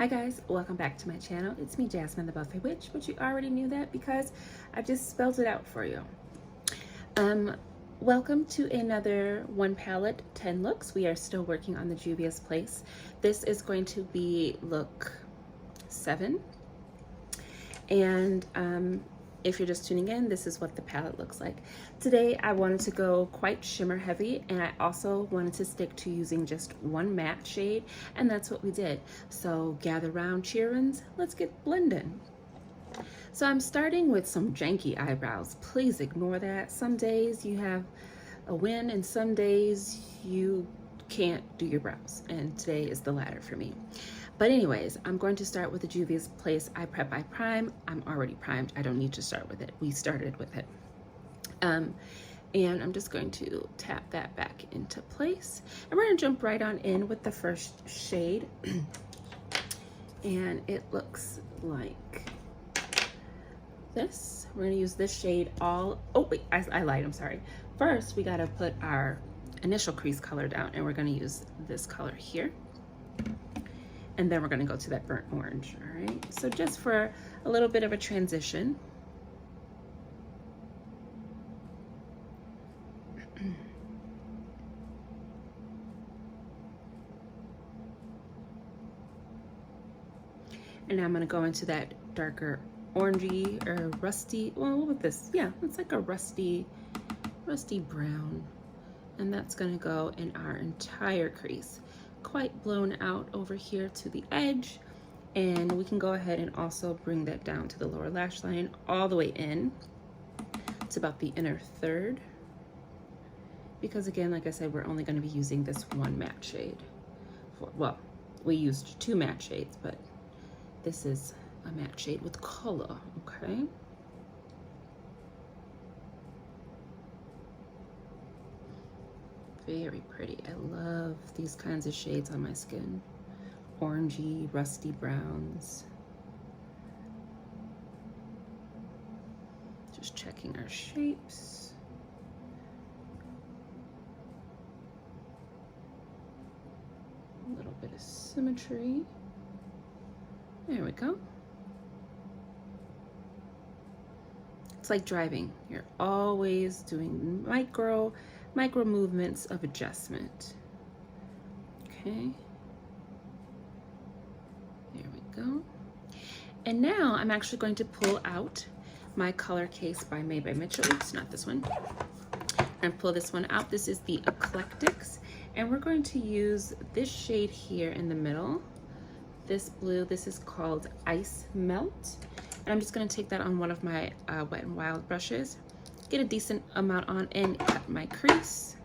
Hi guys, welcome back to my channel. It's me, Jasmine the Buffet Witch, but you already knew that because I just spelled it out for you. Welcome to another 1 palette, 10 looks. We are still working on the Juvia's Place. This is going to be look 7. And if you're just tuning in, this is what the palette looks like. Today I wanted to go quite shimmer heavy, and I also wanted to stick to using just one matte shade, and that's what we did. So gather round, cheerins, let's get blending. So I'm starting with some janky eyebrows. Please ignore that. Some days you have a win and some days you can't do your brows, and today is the latter for me. But anyways, I'm going to start with the Juvia's Place Eye Prep Eye Prime. I'm already primed. I don't need to start with it. We started with it. And I'm just going to tap that back into place. And we're going to jump right on in with the first shade. And it looks like this. We're going to use this shade all... Oh, wait, I lied. I'm sorry. First, we got to put our initial crease color down, and we're going to use this color here. And then we're going to go to that burnt orange. All right, so just for a little bit of a transition. And now I'm going to go into that darker orangey or rusty, well, with this, yeah, it's like a rusty brown. And that's going to go in our entire crease, quite blown out over here to the edge. And we can go ahead and also bring that down to the lower lash line all the way in. It's about the inner third, because again, like I said, we're only going to be using this one matte shade for, well, we used 2 matte shades, but this is a matte shade with color. Okay, very pretty. I love these kinds of shades on my skin. Orangey, rusty browns. Just checking our shapes. A little bit of symmetry. There we go. It's like driving. You're always doing micro movements of adjustment. Okay. There we go. And now I'm actually going to pull out my color case by May by Mitchell. Oops, not this one. And pull this one out. This is the Eclectics. And we're going to use this shade here in the middle. This blue, this is called Ice Melt. And I'm just going to take that on one of my Wet n Wild brushes, get a decent amount on, and cut my crease.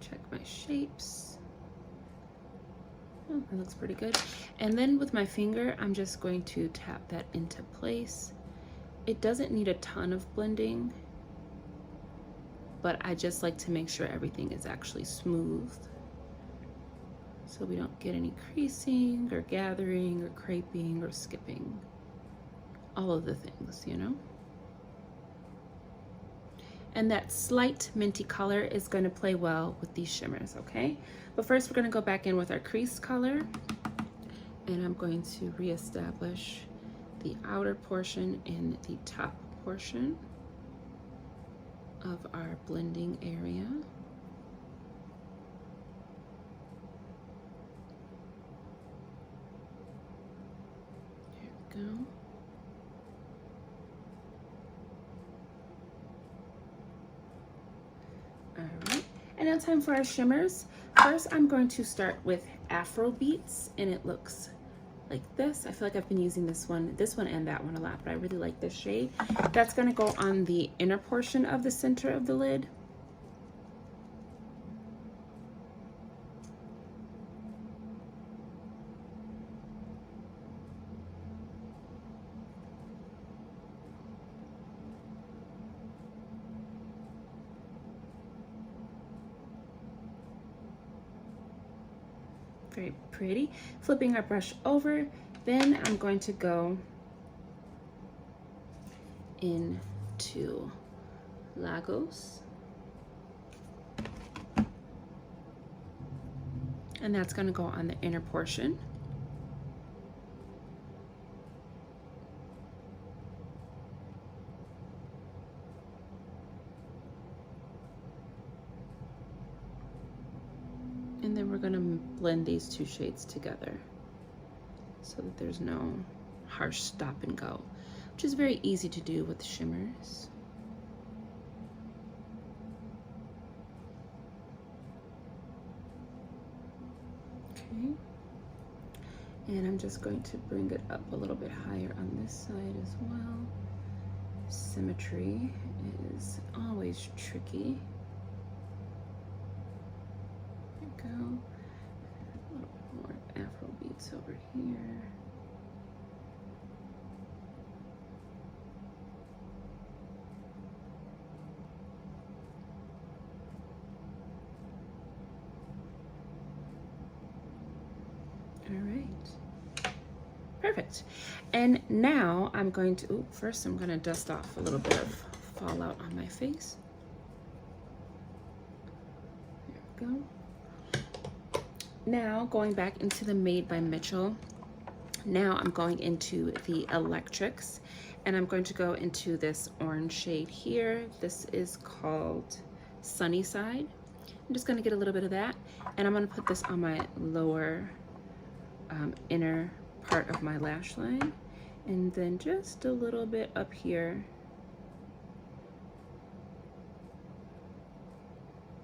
Check my shapes. Oh, that looks pretty good. And then with my finger, I'm just going to tap that into place. It doesn't need a ton of blending, but I just like to make sure everything is actually smooth, so we don't get any creasing or gathering or creping or skipping. All of the things, you know? And that slight minty color is going to play well with these shimmers, okay? But first we're going to go back in with our crease color, and I'm going to reestablish the outer portion and the top portion of our blending area. There we go. Alright, and now time for our shimmers. First, I'm going to start with Afro Beats, and it looks like this. I feel like I've been using this one and that one a lot, but I really like this shade. That's going to go on the inner portion of the center of the lid. Very pretty. Flipping our brush over, then I'm going to go into Lagos. And that's going to go on the inner portion. And then we're going to blend these two shades together so that there's no harsh stop and go, which is very easy to do with shimmers. Okay. And I'm just going to bring it up a little bit higher on this side as well. Symmetry is always tricky. Go. A little bit more Afro beats over here. All right. Perfect. And now I'm going to, first I'm going to dust off a little bit of fallout on my face. There we go. Now going back into the Made by Mitchell, now I'm going into the electrics, and I'm going to go into this orange shade here. This is called Sunny Side. I'm just going to get a little bit of that, and I'm going to put this on my lower inner part of my lash line, and then just a little bit up here.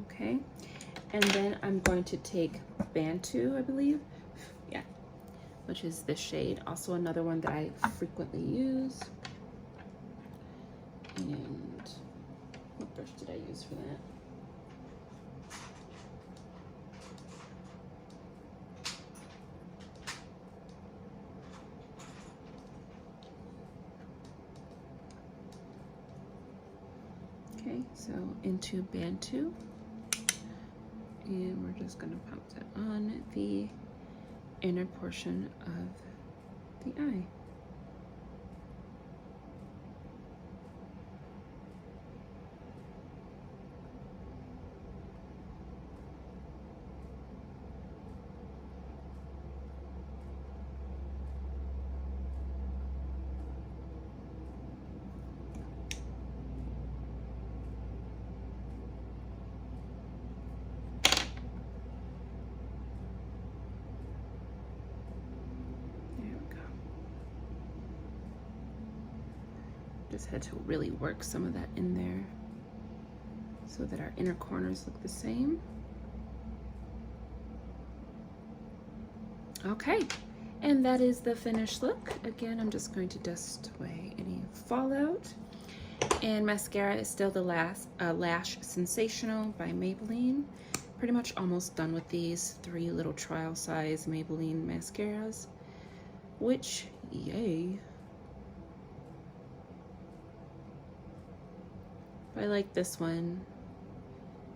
Okay. And then I'm going to take Bantu, I believe, yeah, which is this shade. Also another one that I frequently use. And what brush did I use for that? Okay, so into Bantu. And we're just going to pop that on the inner portion of the eye. Just had to really work some of that in there so that our inner corners look the same. Okay, and that is the finished look. Again, I'm just going to dust away any fallout. And mascara is still the Lash Sensational by Maybelline. Pretty much almost done with these 3 little trial size Maybelline mascaras, which, yay. I like this one.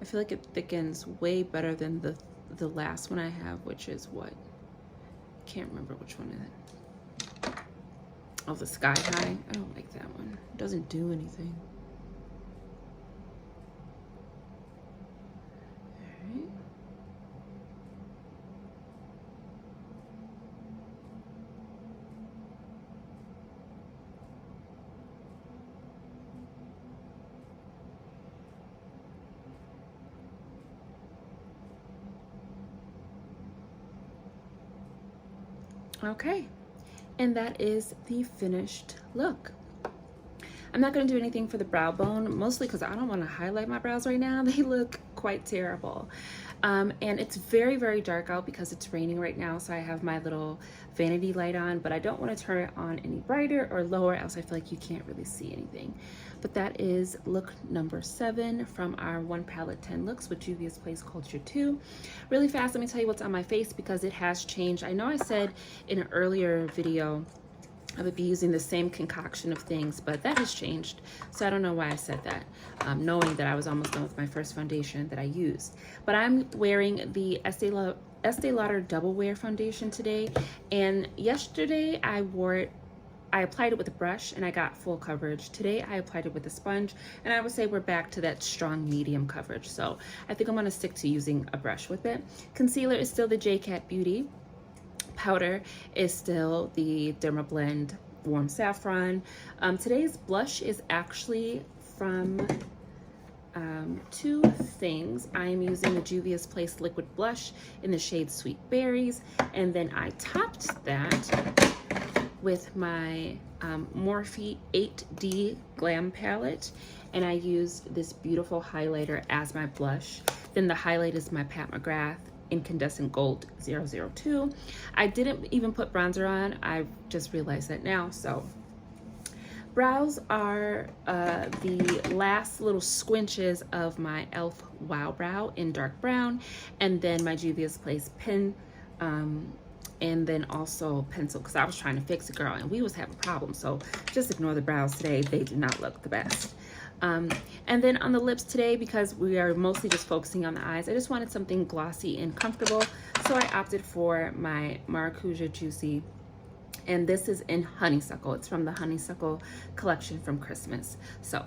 I feel like it thickens way better than the last one I have, which is what? Can't remember which one is it. Oh, the Sky High. I don't like that one. It doesn't do anything. Okay, and that is the finished look. I'm not going to do anything for the brow bone, mostly because I don't want to highlight my brows right now. They look quite terrible. And it's very, very dark out because it's raining right now, so I have my little vanity light on, but I don't want to turn it on any brighter or lower, else I feel like you can't really see anything. But that is look number 7 from our 1 palette 10 looks with Juvia's Place Culture 2. Really fast, let me tell you what's on my face because it has changed. I know I said in an earlier video I would be using the same concoction of things, but that has changed. So I don't know why I said that, knowing that I was almost done with my first foundation that I used. But I'm wearing the Estee Lauder Double Wear Foundation today, and yesterday I applied it with a brush and I got full coverage. Today I applied it with a sponge, and I would say we're back to that strong medium coverage. So I think I'm gonna stick to using a brush with it. Concealer is still the JCat Beauty. Powder is still the Dermablend Warm Saffron. Today's blush is actually from two things. I am using the Juvia's Place Liquid Blush in the shade Sweet Berries, and then I topped that with my Morphe 8D Glam Palette, and I used this beautiful highlighter as my blush. Then the highlight is my Pat McGrath Incandescent Gold 002. I didn't even put bronzer on. I just realized that now. So brows are the last little squinches of my e.l.f. Wow Brow in dark brown, and then my Juvia's Place pen, and then also pencil, because I was trying to fix it, girl, and we was having problems. So just ignore the brows today. They do not look the best. And then on the lips today, because we are mostly just focusing on the eyes, I just wanted something glossy and comfortable. So I opted for my Maracuja Juicy, and this is in Honeysuckle. It's from the Honeysuckle collection from Christmas. So,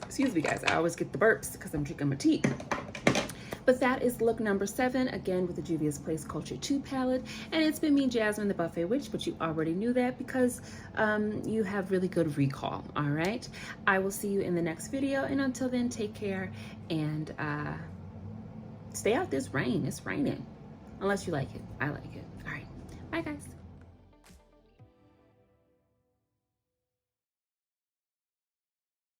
excuse me guys, I always get the burps because I'm drinking my tea. But that is look number 7, again with the Juvia's Place Culture 2 palette. And it's been me, Jasmine, the Buffet Witch, but you already knew that because you have really good recall, all right? I will see you in the next video, and until then, take care and stay out this rain. It's raining, unless you like it. I like it. All right, bye guys.